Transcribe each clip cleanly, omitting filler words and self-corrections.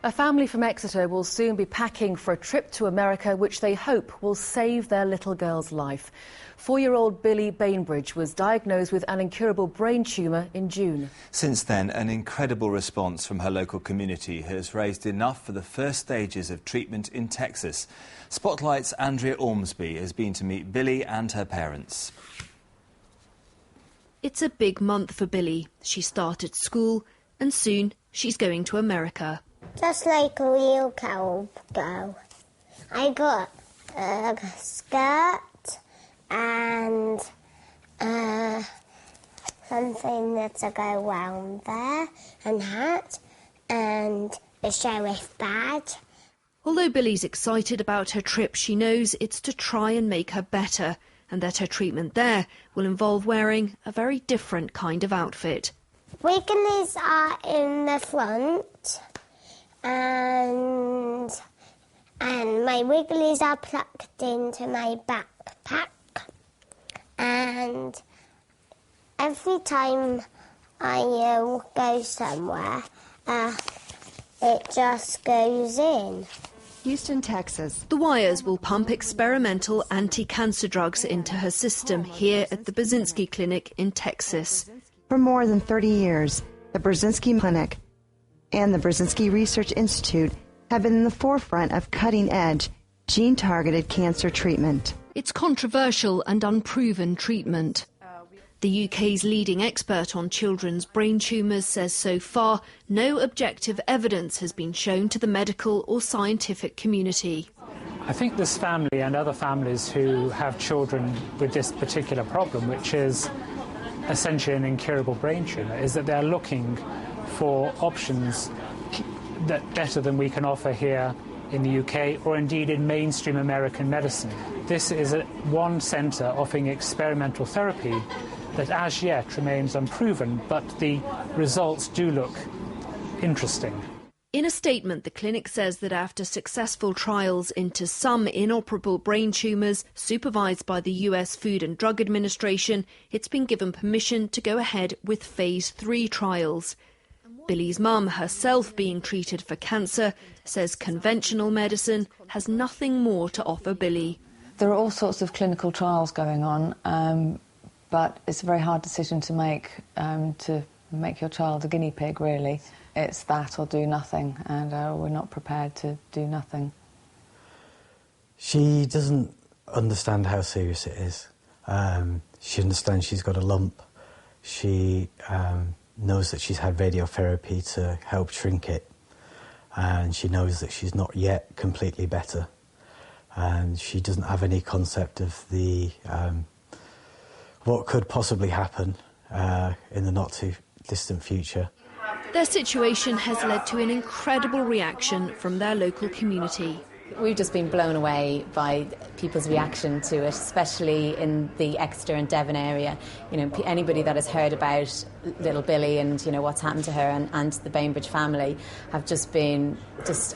A family from Exeter will soon be packing for a trip to America, which they hope will save their little girl's life. 4-year-old Billie Bainbridge was diagnosed with an incurable brain tumour in June. Since then, an incredible response from her local community has raised enough for the first stages of treatment in Texas. Spotlight's Andrea Ormsby has been to meet Billie and her parents. It's a big month for Billie. She started school and soon she's going to America. Just like a real cowgirl. I got a skirt and something that'll go round there, and hat, and a sheriff badge. Although Billie's excited about her trip, she knows it's to try and make her better, and that her treatment there will involve wearing a very different kind of outfit. Wigglies are in the front, and my wigglies are plugged into my backpack, and every time I go somewhere, it just goes in. Houston, Texas. The wires will pump experimental anti-cancer drugs into her system here at the Brzezinski Clinic in Texas. For more than 30 years, the Brzezinski Clinic and the Brzezinski Research Institute have been in the forefront of cutting-edge, gene-targeted cancer treatment. It's controversial and unproven treatment. The UK's leading expert on children's brain tumours says so far no objective evidence has been shown to the medical or scientific community. I think this family and other families who have children with this particular problem, which is essentially an incurable brain tumour, is that they're looking for options that better than we can offer here in the UK or indeed in mainstream American medicine. This is one centre offering experimental therapy that as yet remains unproven, but the results do look interesting. In a statement, the clinic says that after successful trials into some inoperable brain tumours supervised by the US Food and Drug Administration, it's been given permission to go ahead with Phase 3 trials. Billie's mum, herself being treated for cancer, says conventional medicine has nothing more to offer Billie. There are all sorts of clinical trials going on, but it's a very hard decision to make your child a guinea pig, really. It's that or do nothing, and we're not prepared to do nothing. She doesn't understand how serious it is. She understands she's got a lump. She knows that she's had radiotherapy to help shrink it, and she knows that she's not yet completely better. And she doesn't have any concept of the what could possibly happen in the not-too-distant future. Their situation has led to an incredible reaction from their local community. We've just been blown away by people's reaction to it, especially in the Exeter and Devon area. You know, anybody that has heard about little Billie and, you know, what's happened to her and the Bainbridge family have just been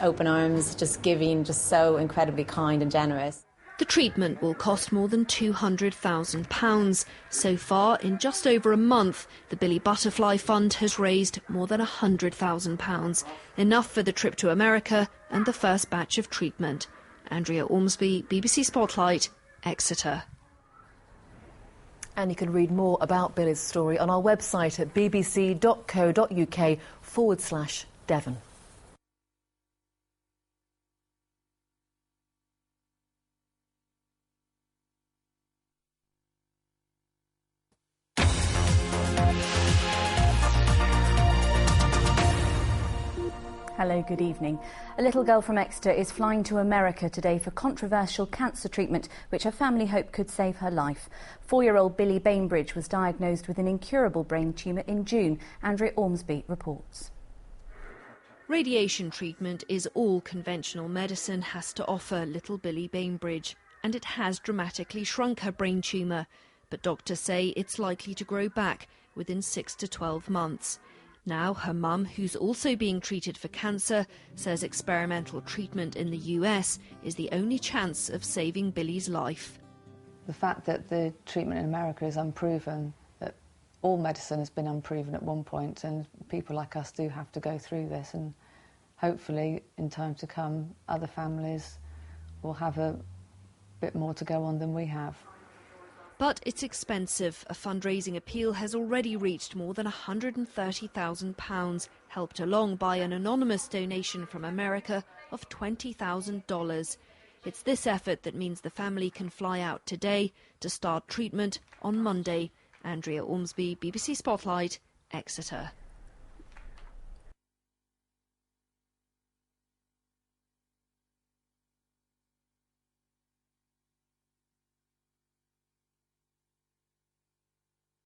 open arms, just giving, just so incredibly kind and generous. The treatment will cost more than £200,000. So far, in just over a month, the Billiebutterflyfund has raised more than £100,000, enough for the trip to America and the first batch of treatment. Andrea Ormsby, BBC Spotlight, Exeter. And you can read more about Billie's story on our website at bbc.co.uk/Devon. Hello, good evening. A little girl from Exeter is flying to America today for controversial cancer treatment, which her family hope could save her life. 4-year-old Billie Bainbridge was diagnosed with an incurable brain tumour in June. Andrea Ormsby reports. Radiation treatment is all conventional medicine has to offer little Billie Bainbridge, and it has dramatically shrunk her brain tumour. But doctors say it's likely to grow back within 6 to 12 months. Now, her mum, who's also being treated for cancer, says experimental treatment in the US is the only chance of saving Billie's life. The fact that the treatment in America is unproven, that all medicine has been unproven at one point, and people like us do have to go through this, and hopefully in time to come other families will have a bit more to go on than we have. But it's expensive. A fundraising appeal has already reached more than £130,000, helped along by an anonymous donation from America of $20,000. It's this effort that means the family can fly out today to start treatment on Monday. Andrea Ormsby, BBC Spotlight, Exeter.